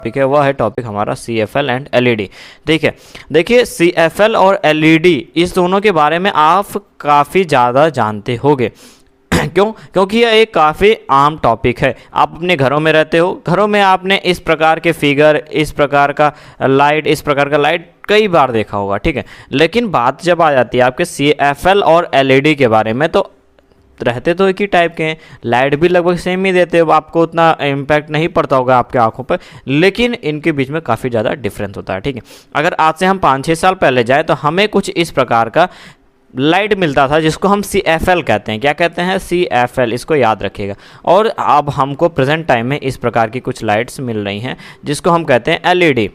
Topic है वह है टॉपिक हमारा CFL एंड LED। देखिए CFL और LED इस दोनों के बारे में आप काफ़ी ज़्यादा जानते होंगे। क्योंकि यह एक काफ़ी आम टॉपिक है। आप अपने घरों में रहते हो, घरों में आपने इस प्रकार के फिगर, इस प्रकार का लाइट कई बार देखा होगा, ठीक है। लेकिन बात जब आ जाती है आपके CFL और LED के बारे में, तो रहते तो एक ही टाइप के हैं, लाइट भी लगभग सेम ही देते हो, आपको उतना इम्पैक्ट नहीं पड़ता होगा आपके आंखों पर, लेकिन इनके बीच में काफ़ी ज़्यादा डिफरेंस होता है, ठीक है। अगर आज से हम 5-6 साल पहले जाएँ तो हमें कुछ इस प्रकार का लाइट मिलता था जिसको हम CFL कहते हैं। क्या कहते हैं? CFL, इसको याद रखिएगा। और अब हमको प्रेजेंट टाइम में इस प्रकार की कुछ लाइट्स मिल रही हैं जिसको हम कहते हैं LED,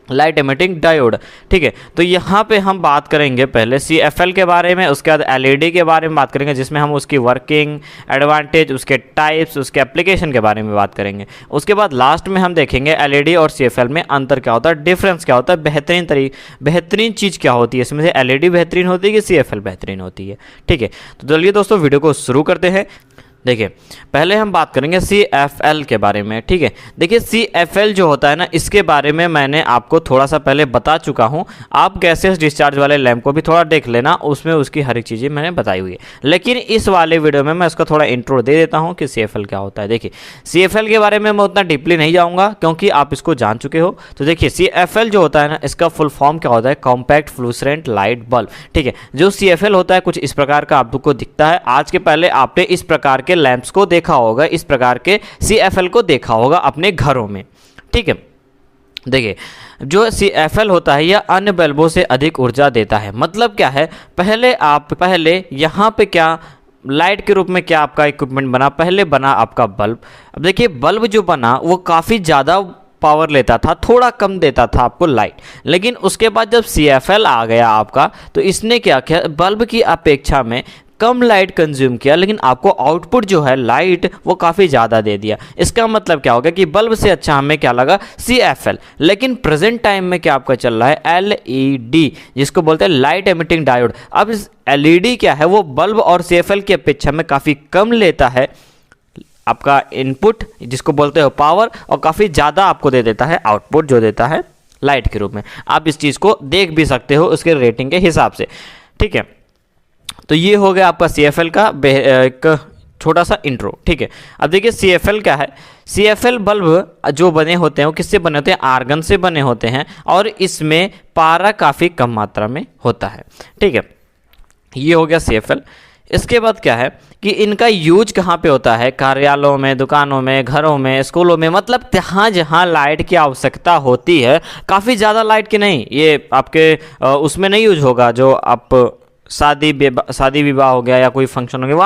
लाइट एमिटिंग डायोड, ठीक है। तो यहाँ पे हम बात करेंगे पहले CFL के बारे में, उसके बाद LED के बारे में बात करेंगे, जिसमें हम उसकी वर्किंग, एडवांटेज, उसके टाइप्स, उसके एप्लीकेशन के बारे में बात करेंगे। उसके बाद लास्ट में हम देखेंगे LED और CFL में अंतर क्या होता है, डिफरेंस क्या होता है, बेहतरीन चीज़ क्या होती है, इसमें से LED बेहतरीन होती है कि CFL बेहतरीन होती है, ठीक है। तो चलिए दोस्तों वीडियो को शुरू करते हैं। देखिए पहले हम बात करेंगे CFL के बारे में, ठीक है। देखिए CFL जो होता है ना, इसके बारे में मैंने आपको थोड़ा सा पहले बता चुका हूं। आप गैसेस डिस्चार्ज वाले लैंप को भी थोड़ा देख लेना, उसमें उसकी हर एक चीज़ें मैंने बताई हुई है। लेकिन इस वाले वीडियो में मैं उसका थोड़ा इंट्रो दे देता हूं कि CFL क्या होता है। देखिए CFL के बारे में मैं उतना डीपली नहीं जाऊँगा क्योंकि आप इसको जान चुके हो। तो देखिए CFL जो होता है ना, इसका फुल फॉर्म क्या होता है, कॉम्पैक्ट फ्लूसरेंट लाइट बल्ब, ठीक है। जो CFL होता है कुछ इस प्रकार का आपको दिखता है। आज के पहले आपने इस प्रकार के लैंप्स को देखा होगा, इस प्रकार के CFL को देखा होगा अपने घरों में, ठीक है। देखिए जो CFL होता है यह अन्य बल्बों से अधिक ऊर्जा देता है। मतलब क्या है, पहले यहाँ पे क्या लाइट के रूप में क्या आपका इक्विपमेंट बना, पहले बना आपका बल्ब। अब देखिए बल्ब जो बना वो काफ़ी ज़्यादा पावर लेता था, थोड़ा कम देता था आपको लाइट। लेकिन उसके बाद जब CFL आ गया आपका, तो इसने क्या किया, बल्ब की अपेक्षा में कम लाइट कंज्यूम किया, लेकिन आपको आउटपुट जो है लाइट वो काफ़ी ज़्यादा दे दिया। इसका मतलब क्या होगा कि बल्ब से अच्छा हमें क्या लगा, CFL। लेकिन प्रेजेंट टाइम में क्या आपका चल रहा है, LED, जिसको बोलते हैं लाइट एमिटिंग डायोड। अब इस LED क्या है, वो बल्ब और CFL की अपेक्षा में काफ़ी कम लेता है आपका इनपुट, जिसको बोलते हो पावर, और काफ़ी ज़्यादा आपको दे देता है आउटपुट, जो देता है लाइट के रूप में। आप इस चीज़ को देख भी सकते हो उसके रेटिंग के हिसाब से, ठीक है। तो ये हो गया आपका CFL का एक छोटा सा इंट्रो, ठीक है। अब देखिए CFL क्या है। CFL बल्ब जो बने होते हैं वो किससे बने होते हैं, आर्गन से बने होते हैं, और इसमें पारा काफ़ी कम मात्रा में होता है, ठीक है। ये हो गया CFL। इसके बाद क्या है कि इनका यूज कहाँ पे होता है, कार्यालयों में, दुकानों में, घरों में, स्कूलों में, मतलब जहाँ जहाँ लाइट की आवश्यकता होती है। काफ़ी ज़्यादा लाइट की नहीं, ये आपके उसमें नहीं यूज होगा, जो आप शादी विवाह हो गया या कोई फंक्शन हो गया,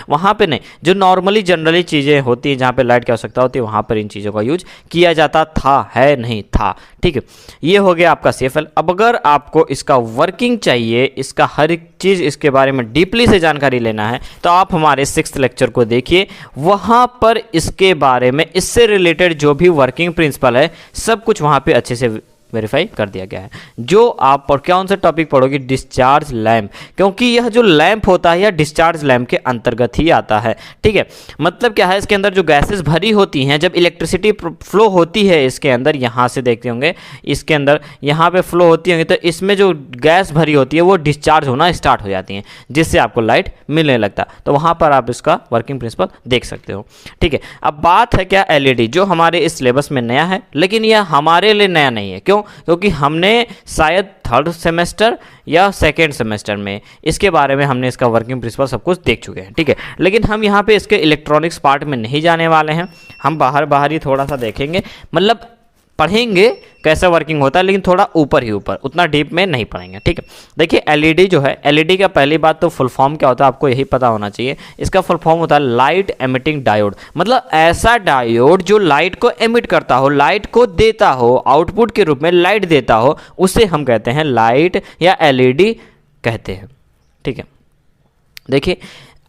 वहाँ पे नहीं, जो नॉर्मली जनरली चीज़ें होती हैं जहाँ पे लाइट की आवश्यकता होती है, वहाँ पर इन चीज़ों का यूज किया जाता था, है नहीं था, ठीक है। ये हो गया आपका CFL। अब अगर आपको इसका वर्किंग चाहिए, इसका हर एक चीज़ इसके बारे में डीपली से जानकारी लेना है, तो आप हमारे 6th लेक्चर को देखिए। वहाँ पर इसके बारे में, इससे रिलेटेड जो भी वर्किंग प्रिंसिपल है, सब कुछ वहाँ पर अच्छे से वेरीफाई कर दिया गया है। जो आप और कौन सा टॉपिक पढ़ोगे, डिस्चार्ज लैंप, क्योंकि यह जो लैंप होता है यह डिस्चार्ज लैंप के अंतर्गत ही आता है, ठीक है। मतलब क्या है, इसके अंदर जो गैसेस भरी होती हैं, जब इलेक्ट्रिसिटी फ्लो होती है इसके अंदर, यहाँ से देखते होंगे इसके अंदर यहाँ पे फ्लो होती होंगी, तो इसमें जो गैस भरी होती है वो डिस्चार्ज होना स्टार्ट हो जाती हैं, जिससे आपको लाइट मिलने लगता। तो वहाँ पर आप इसका वर्किंग प्रिंसिपल देख सकते हो, ठीक है। अब बात है क्या, LED, जो हमारे इस सिलेबस में नया है, लेकिन यह हमारे लिए नया नहीं है। क्यों? क्योंकि हमने शायद 3rd सेमेस्टर या 2nd सेमेस्टर में इसके बारे में हमने इसका वर्किंग प्रिंसिपल सब कुछ देख चुके हैं, ठीक है। लेकिन हम यहाँ पे इसके इलेक्ट्रॉनिक्स पार्ट में नहीं जाने वाले हैं, हम बाहर ही थोड़ा सा देखेंगे, मतलब पढ़ेंगे कैसा वर्किंग होता है, लेकिन थोड़ा ऊपर ही ऊपर, उतना डीप में नहीं पढ़ेंगे, ठीक है। देखिए LED जो है, LED का पहली बात तो फुल फॉर्म क्या होता है आपको यही पता होना चाहिए। इसका फुल फॉर्म होता है लाइट एमिटिंग डायोड, मतलब ऐसा डायोड जो लाइट को एमिट करता हो, लाइट को देता हो, आउटपुट के रूप में लाइट देता हो, उसे हम कहते हैं लाइट या LED कहते हैं, ठीक है। देखिए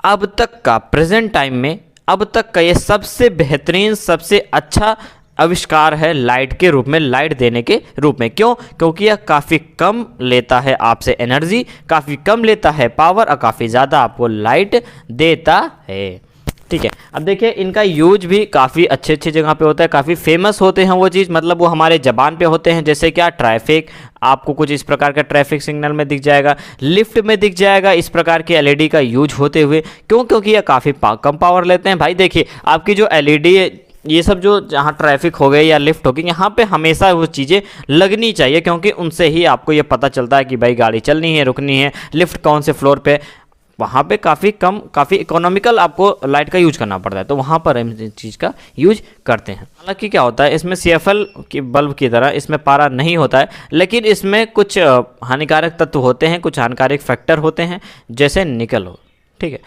अब तक का प्रेजेंट टाइम में, अब तक का ये सबसे बेहतरीन, सबसे अच्छा आविष्कार है लाइट के रूप में, लाइट देने के रूप में। क्यों? क्योंकि यह काफ़ी कम लेता है आपसे एनर्जी, काफ़ी कम लेता है पावर, और काफ़ी ज़्यादा आपको लाइट देता है, ठीक है। अब देखिए इनका यूज भी काफ़ी अच्छे अच्छे जगह पे होता है, काफ़ी फेमस होते हैं वो चीज़, मतलब वो हमारे ज़बान पे होते हैं। जैसे क्या, ट्रैफिक, आपको कुछ इस प्रकार का ट्रैफिक सिग्नल में दिख जाएगा, लिफ्ट में दिख जाएगा, इस प्रकार की एलईडी का यूज होते हुए। क्यों? क्योंकि ये काफ़ी कम पावर लेते हैं। भाई देखिए आपकी जो एलईडी, ये सब जो जहाँ ट्रैफिक हो गए या लिफ्ट हो गई, यहाँ पे हमेशा वो चीज़ें लगनी चाहिए, क्योंकि उनसे ही आपको ये पता चलता है कि भाई गाड़ी चलनी है, रुकनी है, लिफ्ट कौन से फ्लोर पे। वहाँ पे काफ़ी कम, काफ़ी इकोनॉमिकल आपको लाइट का यूज करना पड़ता है, तो वहाँ पर हम इस चीज़ का यूज करते हैं। हालांकि क्या होता है इसमें, CFL की बल्ब की तरह इसमें पारा नहीं होता है, लेकिन इसमें कुछ हानिकारक तत्व होते हैं, कुछ हानिकारक फैक्टर होते हैं, जैसे निकल हो। ठीक है,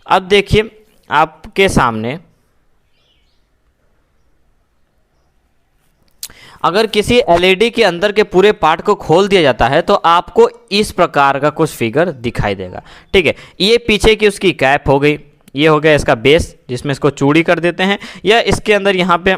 अब देखिए आपके सामने अगर किसी एलईडी के अंदर के पूरे पार्ट को खोल दिया जाता है तो आपको इस प्रकार का कुछ फिगर दिखाई देगा। ठीक है, ये पीछे की उसकी कैप हो गई, ये हो गया इसका बेस जिसमें इसको चूड़ी कर देते हैं, या इसके अंदर यहाँ पे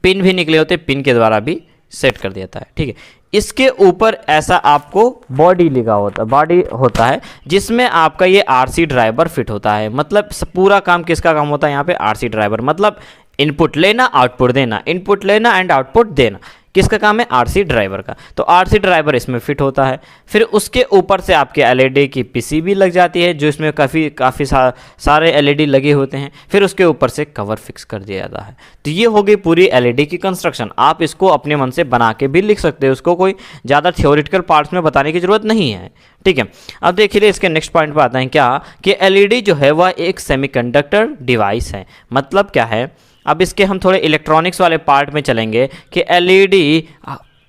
पिन भी निकले होते हैं, पिन के द्वारा भी सेट कर दिया जाता है। ठीक है, इसके ऊपर ऐसा आपको बॉडी लगा होता, बॉडी होता है जिसमें आपका ये RC ड्राइवर फिट होता है। मतलब पूरा काम किसका काम होता है यहाँ पे? RC ड्राइवर, मतलब इनपुट लेना, आउटपुट देना, इनपुट लेना एंड आउटपुट देना, किसका काम है? RC ड्राइवर का। तो RC ड्राइवर इसमें फिट होता है। फिर उसके ऊपर से आपके एलईडी की PCB लग जाती है, जो इसमें काफ़ी सारे एलईडी लगे होते हैं। फिर उसके ऊपर से कवर फिक्स कर दिया जाता है। तो ये हो गई पूरी एलईडी की कंस्ट्रक्शन। आप इसको अपने मन से बना के भी लिख सकते हो, उसको कोई ज़्यादा थियोरिटिकल पार्ट्स में बताने की ज़रूरत नहीं है। ठीक है, अब देखिए इसके नेक्स्ट पॉइंट पर आते हैं क्या, कि एलईडी जो है वह एक सेमीकंडक्टर डिवाइस है। मतलब क्या है, अब इसके हम थोड़े इलेक्ट्रॉनिक्स वाले पार्ट में चलेंगे कि एलईडी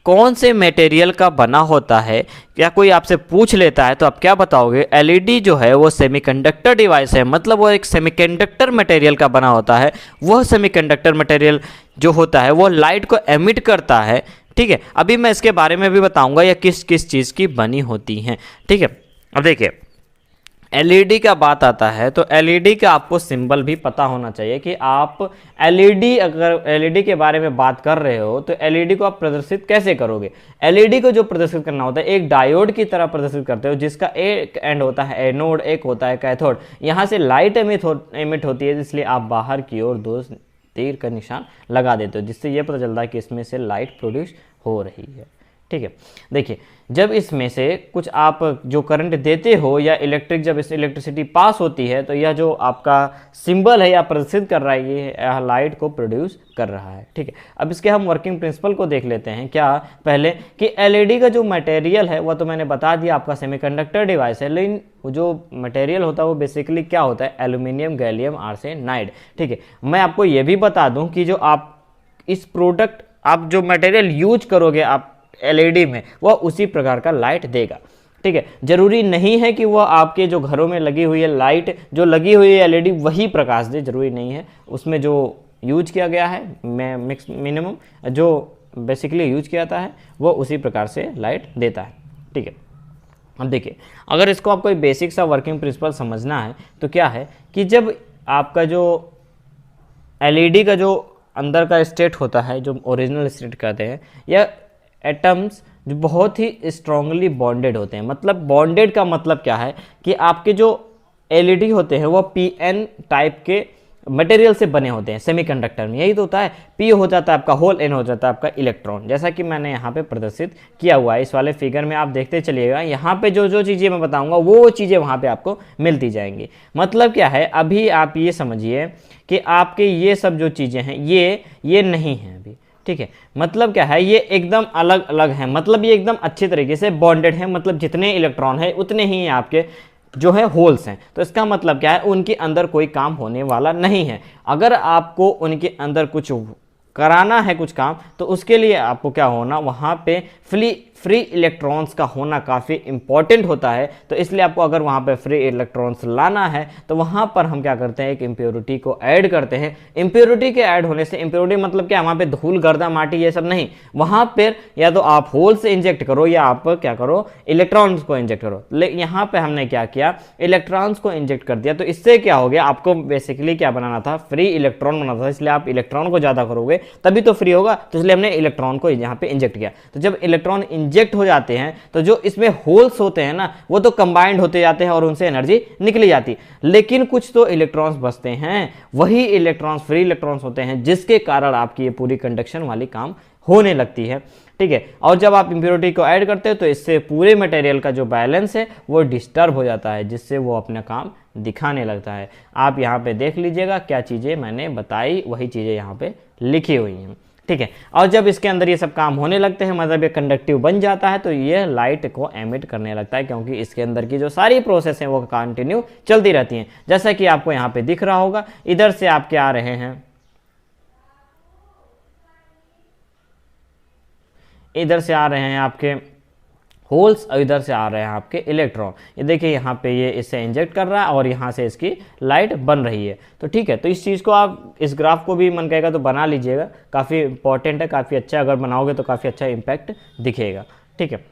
कौन से मटेरियल का बना होता है। क्या कोई आपसे पूछ लेता है तो आप क्या बताओगे? एलईडी जो है वो सेमीकंडक्टर डिवाइस है, मतलब वो एक सेमीकंडक्टर मटेरियल का बना होता है। वह सेमीकंडक्टर मटेरियल जो होता है वो लाइट को एमिट करता है। ठीक है, अभी मैं इसके बारे में भी बताऊंगा या किस किस चीज़ की बनी होती हैं। ठीक है, अब देखिए एलईडी का बात आता है तो एलईडी का आपको सिंबल भी पता होना चाहिए कि आप एलईडी, अगर एलईडी के बारे में बात कर रहे हो तो एलईडी को आप प्रदर्शित कैसे करोगे। एलईडी को जो प्रदर्शित करना होता है एक डायोड की तरह प्रदर्शित करते हो, जिसका एक एंड होता है एनोड, एक होता है कैथोड। यहाँ से लाइट एमिट होती है, इसलिए आप बाहर की ओर दो तीर का निशान लगा देते हो, जिससे यह पता चलता है कि इसमें से लाइट प्रोड्यूस हो रही है। ठीक है, देखिए जब इसमें से कुछ आप जो करंट देते हो या जब इस इलेक्ट्रिसिटी पास होती है तो यह जो आपका सिंबल है या प्रदर्शित कर रहा है, ये लाइट को प्रोड्यूस कर रहा है। ठीक है, अब इसके हम वर्किंग प्रिंसिपल को देख लेते हैं। क्या पहले कि एलईडी का जो मटेरियल है वह तो मैंने बता दिया आपका सेमीकंडक्टर डिवाइस है, लेकिन जो मटेरियल होता है वो बेसिकली क्या होता है? Aluminium gallium arsenide. ठीक है, मैं आपको ये भी बता दूं कि जो आप इस प्रोडक्ट, आप जो मटेरियल यूज करोगे आप एलईडी में, वह उसी प्रकार का लाइट देगा। ठीक है, जरूरी नहीं है कि वह आपके जो घरों में लगी हुई है लाइट, जो लगी हुई है एलईडी वही प्रकाश दे, जरूरी नहीं है। उसमें जो यूज किया गया है मिनिमम जो बेसिकली यूज किया जाता है वो उसी प्रकार से लाइट देता है। ठीक है, अब देखिए अगर इसको आपको कोई बेसिक सा वर्किंग प्रिंसिपल समझना है तो क्या है कि जब आपका जो एलईडी का जो अंदर का स्टेट होता है, जो ओरिजिनल स्टेट कहते हैं, या एटम्स जो बहुत ही स्ट्रांगली बॉन्डेड होते हैं। मतलब बॉन्डेड का मतलब क्या है कि आपके जो एलईडी होते हैं वो पीएन टाइप के मटेरियल से बने होते हैं। सेमीकंडक्टर में यही तो होता है, पी हो जाता है आपका होल, एन हो जाता है आपका इलेक्ट्रॉन, जैसा कि मैंने यहाँ पे प्रदर्शित किया हुआ है। इस वाले फिगर में आप देखते चलिएगा, यहाँ पे जो जो चीज़ें मैं बताऊँगा वो चीज़ें वहाँ पे आपको मिलती जाएंगी। मतलब क्या है, अभी आप ये समझिए कि आपके ये सब जो चीज़ें हैं ये नहीं है अभी। ठीक है, मतलब क्या है, ये एकदम अलग अलग है, मतलब ये एकदम अच्छे तरीके से बॉन्डेड है। मतलब जितने इलेक्ट्रॉन है उतने ही आपके जो है होल्स हैं। तो इसका मतलब क्या है, उनके अंदर कोई काम होने वाला नहीं है। अगर आपको उनके अंदर कुछ कराना है कुछ काम, तो उसके लिए आपको क्या होना, वहाँ पे फ्री इलेक्ट्रॉन्स का होना काफ़ी इंपॉर्टेंट होता है। तो इसलिए आपको अगर वहाँ पे फ्री इलेक्ट्रॉन्स लाना है तो वहाँ पर हम क्या करते हैं, एक इम्प्योरिटी को ऐड करते हैं। इम्प्योरिटी के ऐड होने से, इम्प्योरिटी मतलब क्या, वहाँ पे धूल गर्दा माटी ये सब नहीं, वहाँ पर या तो आप होल से इंजेक्ट करो या आप क्या करो, इलेक्ट्रॉन्स को इंजेक्ट करो। लेकिन यहाँ पर हमने क्या किया, इलेक्ट्रॉन्स को इंजेक्ट कर दिया। तो इससे क्या हो गया, आपको बेसिकली क्या बनाना था, फ्री इलेक्ट्रॉन बनाना था, इसलिए आप इलेक्ट्रॉन को ज़्यादा करोगे तभी तो फ्री होगा, तो इसलिए हमने इलेक्ट्रॉन को यहाँ पे इंजेक्ट किया। तो जब इलेक्ट्रॉन इंजेक्ट हो जाते हैं तो जो इसमें होल्स होते हैं ना, वो तो कंबाइंड होते जाते हैं और उनसे एनर्जी निकली जाती, लेकिन कुछ तो इलेक्ट्रॉन्स बचते हैं, वही इलेक्ट्रॉन्स फ्री इलेक्ट्रॉन्स होते हैं, जिसके कारण आपकी ये पूरी कंडक्शन वाली काम होने लगती है। ठीक है, और जब आप इंप्योरिटी को ऐड करते हो तो इससे पूरे मटेरियल का जो बैलेंस है वो डिस्टर्ब हो जाता है, जिससे वो अपना काम दिखाने लगता है। आप यहाँ पे देख लीजिएगा क्या चीज़ें मैंने बताई, वही चीज़ें यहाँ पे लिखी हुई हैं। ठीक है, और जब इसके अंदर ये सब काम होने लगते हैं, मतलब ये कंडक्टिव बन जाता है, तो ये लाइट को एमिट करने लगता है, क्योंकि इसके अंदर की जो सारी प्रोसेस हैं वो कंटिन्यू चलती रहती हैं। जैसा कि आपको यहाँ पे दिख रहा होगा, इधर से आपके आ रहे हैं, इधर से आ रहे हैं आपके होल्स और इधर से आ रहे हैं आपके इलेक्ट्रॉन। ये देखिए यहाँ पे ये इससे इंजेक्ट कर रहा है और यहाँ से इसकी लाइट बन रही है। तो ठीक है, तो इस चीज़ को आप, इस ग्राफ को भी मन कहेगा तो बना लीजिएगा, काफ़ी इंपॉर्टेंट है, काफ़ी अच्छा, अगर बनाओगे तो काफ़ी अच्छा इम्पैक्ट दिखेगा। ठीक है,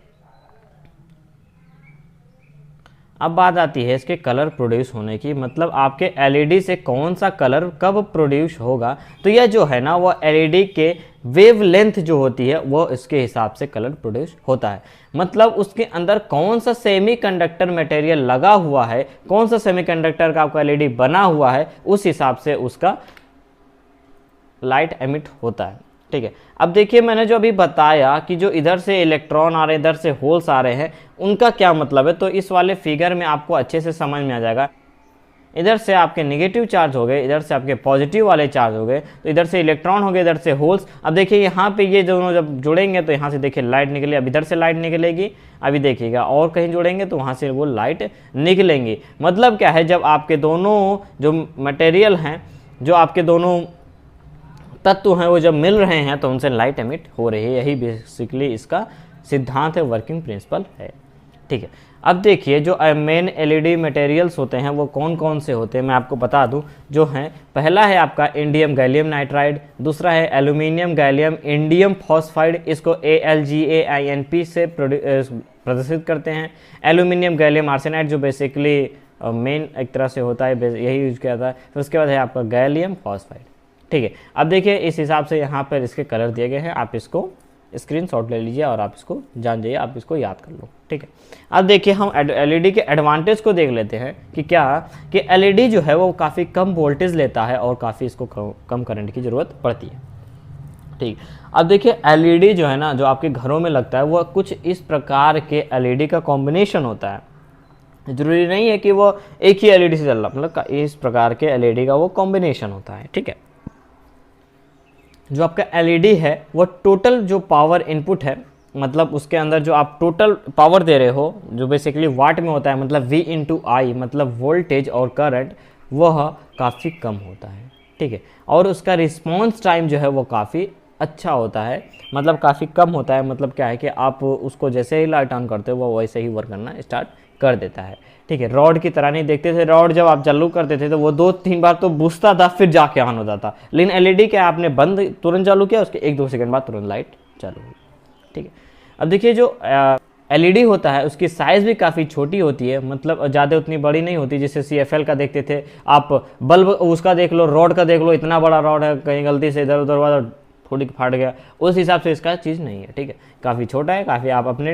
अब बात आती है इसके कलर प्रोड्यूस होने की, मतलब आपके एलईडी से कौन सा कलर कब प्रोड्यूस होगा। तो यह जो है ना, वो एलईडी के वेवलेंथ जो होती है वो इसके हिसाब से कलर प्रोड्यूस होता है। मतलब उसके अंदर कौन सा सेमीकंडक्टर मटेरियल लगा हुआ है, कौन सा सेमीकंडक्टर का आपका एलईडी बना हुआ है, उस हिसाब से उसका लाइट एमिट होता है। ठीक है, अब देखिए मैंने जो अभी बताया कि जो इधर से इलेक्ट्रॉन आ रहे हैं, इधर से होल्स आ रहे हैं, उनका क्या मतलब है, तो इस वाले फिगर में आपको अच्छे से समझ में आ जाएगा। इधर से आपके नेगेटिव चार्ज हो गए, इधर से आपके पॉजिटिव वाले चार्ज हो गए, तो इधर से इलेक्ट्रॉन हो गए, इधर से होल्स। अब देखिए यहाँ पे ये दोनों जब जुड़ेंगे तो यहाँ से देखिए लाइट निकले, अब इधर से लाइट निकलेगी, अभी देखिएगा और कहीं जुड़ेंगे तो वहाँ से वो लाइट निकलेंगी। मतलब क्या है, जब आपके दोनों जो मटेरियल हैं, जो आपके दोनों तत्व हैं, वो जब मिल रहे हैं तो उनसे लाइट एमिट हो रही है। यही बेसिकली इसका सिद्धांत है, वर्किंग प्रिंसिपल है। ठीक है, अब देखिए जो मेन एलईडी मटेरियल्स होते हैं वो कौन कौन से होते हैं, मैं आपको बता दूं। जो हैं, पहला है आपका इंडियम गैलियम नाइट्राइड, दूसरा है एल्यूमिनियम गैलियम इंडियम फॉस्फाइड, इसको AlGaInP से प्रदर्शित करते हैं। एल्यूमिनियम गैलियम आर्सेनाइड जो बेसिकली मेन एक तरह से होता है, यही यूज किया जाता है। फिर उसके बाद है आपका गैलियम फॉस्फाइड। ठीक है, अब देखिए इस हिसाब से यहाँ पर इसके कलर दिए गए हैं, आप इसको स्क्रीनशॉट ले लीजिए और आप इसको जान जाइए, आप इसको याद कर लो। ठीक है, अब देखिए हम एलईडी के एडवांटेज को देख लेते हैं कि क्या कि एलईडी जो है वो काफ़ी कम वोल्टेज लेता है और काफ़ी इसको कम करंट की ज़रूरत पड़ती है। ठीक, अब देखिए एलईडी जो है ना, जो आपके घरों में लगता है, वो कुछ इस प्रकार के एलईडी का कॉम्बिनेशन होता है। जरूरी नहीं है कि वो एक ही एलईडी से चल रहा, मतलब इस प्रकार के एलईडी का वो कॉम्बिनेशन होता है। ठीक है, जो आपका एलईडी है वो टोटल जो पावर इनपुट है, मतलब उसके अंदर जो आप टोटल पावर दे रहे हो, जो बेसिकली वाट में होता है, मतलब V/I, मतलब वोल्टेज और करंट, वह काफ़ी कम होता है। ठीक है, और उसका रिस्पॉन्स टाइम जो है वो काफ़ी अच्छा होता है, मतलब काफ़ी कम होता है। मतलब क्या है कि आप उसको जैसे ही लाइट ऑन करते हो वो वैसे ही वर्क करना स्टार्ट कर देता है। ठीक है, रॉड की तरह नहीं देखते थे, रॉड जब आप चालू करते थे तो वो 2-3 बार तो बुझता था फिर जाके ऑन होता था, लेकिन एलईडी क्या, आपने बंद तुरंत चालू किया, उसके 1-2 सेकंड बाद तुरंत लाइट चालू हुई। ठीक है, अब देखिए जो एलईडी होता है उसकी साइज़ भी काफ़ी छोटी होती है, मतलब ज़्यादा उतनी बड़ी नहीं होती। जैसे CFL का देखते थे आप, बल्ब उसका देख लो, रॉड का देख लो, इतना बड़ा रॉड है, कहीं गलती से इधर उधर हुआ थोड़ी फाट गया, उस हिसाब से इसका चीज़ नहीं है। ठीक है, काफ़ी छोटा है, काफ़ी आप अपने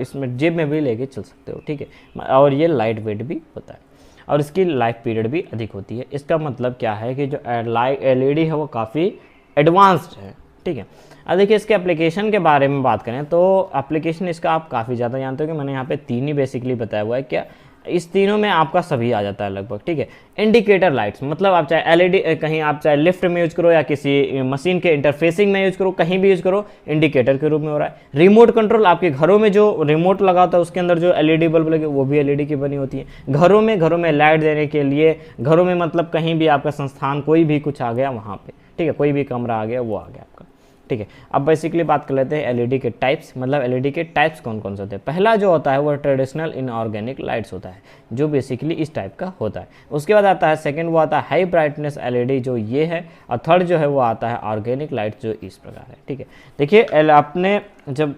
इसमें जेब में भी लेके चल सकते हो। ठीक है, और ये लाइट वेट भी होता है और इसकी लाइफ पीरियड भी अधिक होती है। इसका मतलब क्या है कि जो एलईडी है वो काफ़ी एडवांस्ड है। ठीक है, अब देखिए इसके एप्लीकेशन के बारे में बात करें तो एप्लीकेशन इसका आप काफ़ी ज़्यादा जानते हो कि मैंने यहाँ पे 3 ही बेसिकली बताया हुआ है। क्या इस तीनों में आपका सभी आ जाता है लगभग। ठीक है, इंडिकेटर लाइट्स, मतलब आप चाहे एलईडी कहीं आप चाहे लिफ्ट में यूज करो या किसी मशीन के इंटरफेसिंग में यूज करो, कहीं भी यूज करो, इंडिकेटर के रूप में हो रहा है। रिमोट कंट्रोल, आपके घरों में जो रिमोट लगा होता है उसके अंदर जो एलईडी बल्ब लगे वो भी एलईडी की बनी होती है। घरों में लाइट देने के लिए, घरों में मतलब कहीं भी आपका संस्थान कोई भी कुछ आ गया वहाँ पे, ठीक है, कोई भी कमरा आ गया वो आ गया आपका। ठीक है, अब बेसिकली बात कर लेते हैं एलईडी के टाइप्स, मतलब एलईडी के टाइप्स कौन कौन से होते हैं। पहला जो होता है वो ट्रेडिशनल इनऑर्गेनिक लाइट्स होता है, जो बेसिकली इस टाइप का होता है। उसके बाद आता है सेकंड, वो आता है हाई ब्राइटनेस एलईडी, जो ये है। और थर्ड जो है वो आता है ऑर्गेनिक लाइट्स, जो इस प्रकार है। ठीक है, देखिए आपने जब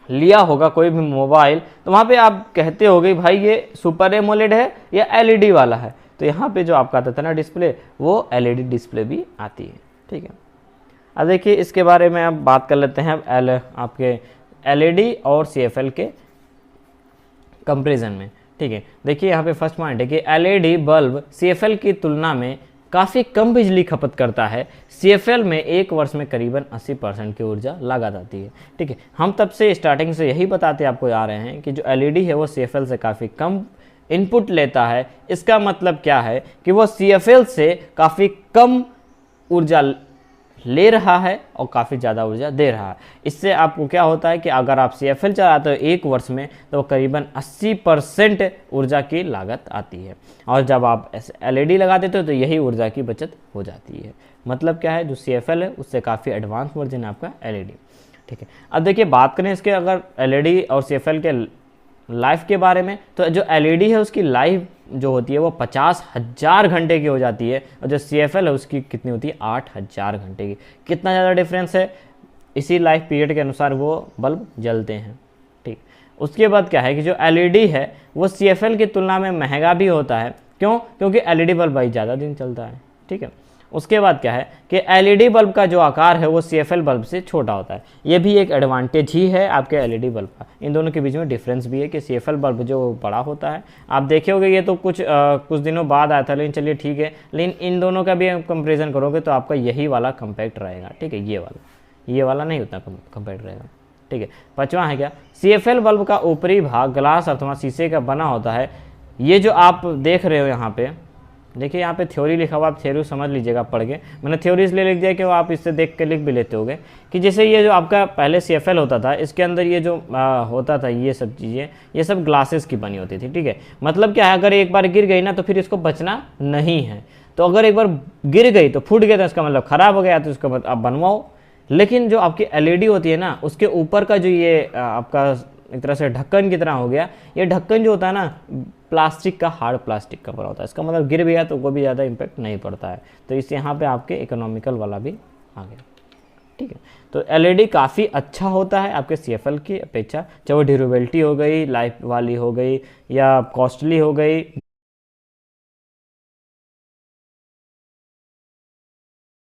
लिया होगा कोई भी मोबाइल तो वहाँ पे आप कहते होगे भाई ये सुपर एमोलेड है या एलईडी वाला है, तो यहाँ पे जो आपका आता था ना डिस्प्ले, वो एलईडी डिस्प्ले भी आती है। ठीक है, अब देखिए इसके बारे में अब बात कर लेते हैं अब आपके एलईडी और सीएफएल के कंपैरिजन में। ठीक है, देखिए यहाँ पे फर्स्ट पॉइंट है कि एलईडी बल्ब सीएफएल की तुलना में काफ़ी कम बिजली खपत करता है। सीएफएल में एक वर्ष में करीबन 80% की ऊर्जा लागत आती है। ठीक है, हम तब से स्टार्टिंग से यही बताते आपको आ रहे हैं कि जो एलईडी है वो सीएफएल से काफ़ी कम इनपुट लेता है। इसका मतलब क्या है कि वो सीएफएल से काफ़ी कम ऊर्जा ले रहा है और काफ़ी ज़्यादा ऊर्जा दे रहा है। इससे आपको क्या होता है कि अगर आप सीएफएल चलाते हो एक वर्ष में तो करीबन 80% ऊर्जा की लागत आती है, और जब आप एलईडी लगा देते हो तो यही ऊर्जा की बचत हो जाती है। मतलब क्या है, जो सीएफएल है उससे काफ़ी एडवांस वर्जन है आपका एलईडी। ठीक है, अब देखिए बात करें इसके अगर एलईडी और सीएफएल के लाइफ के बारे में, तो जो एलईडी है उसकी लाइफ जो होती है वो 50,000 घंटे की हो जाती है, और जो सीएफएल है उसकी कितनी होती है 8,000 घंटे की। कितना ज़्यादा डिफरेंस है, इसी लाइफ पीरियड के अनुसार वो बल्ब जलते हैं। ठीक, उसके बाद क्या है कि जो एलईडी है वो सीएफएल की तुलना में महंगा भी होता है। क्यों? क्योंकि एलईडी बल्ब भाई ज़्यादा दिन चलता है। ठीक है, उसके बाद क्या है कि एलईडी बल्ब का जो आकार है वो सीएफएल बल्ब से छोटा होता है। ये भी एक एडवांटेज ही है आपके एलईडी बल्ब का। इन दोनों के बीच में डिफरेंस भी है कि सीएफएल बल्ब जो बड़ा होता है, आप देखे होगे ये तो कुछ दिनों बाद आया था, लेकिन चलिए ठीक है, लेकिन इन दोनों का भी कंपेरिजन करोगे तो आपका यही वाला कम्पैक्ट रहेगा। ठीक है, ये वाला नहीं उतना कम्पैक्ट रहेगा। ठीक है, पाँचवा है क्या, सीएफएल बल्ब का ऊपरी भाग ग्लास अथवा शीशे का बना होता है। ये जो आप देख रहे हो यहाँ पे, देखिए यहाँ पे थ्योरी लिखा हुआ, आप थ्योरी समझ लीजिएगा पढ़ के। मैंने थ्योरी इसलिए लिख दिया कि वो आप इससे देख के लिख भी लेते होगे कि जैसे ये जो आपका पहले सीएफएल होता था, इसके अंदर ये जो होता था ये सब चीज़ें, ये सब ग्लासेस की बनी होती थी। ठीक है, मतलब क्या है, अगर एक बार गिर गई ना तो फिर इसको बचना नहीं है। तो अगर एक बार गिर गई तो फूट गया तो इसका मतलब ख़राब हो गया, तो इसका मतलब आप बनवाओ। लेकिन जो आपकी एलईडी होती है ना, उसके ऊपर का जो ये आपका एक तरह से ढक्कन की तरह हो गया, ये ढक्कन जो होता है ना प्लास्टिक का, हार्ड प्लास्टिक का बना होता है। इसका मतलब गिर भी गया तो कोई भी ज़्यादा इम्पैक्ट नहीं पड़ता है। तो इससे यहाँ पे आपके इकोनॉमिकल वाला भी आ गया। ठीक है, तो एलईडी काफ़ी अच्छा होता है आपके सीएफएल की अपेक्षा, चाहे वो ड्यूरेबिलिटी हो गई, लाइफ वाली हो गई, या कॉस्टली हो गई,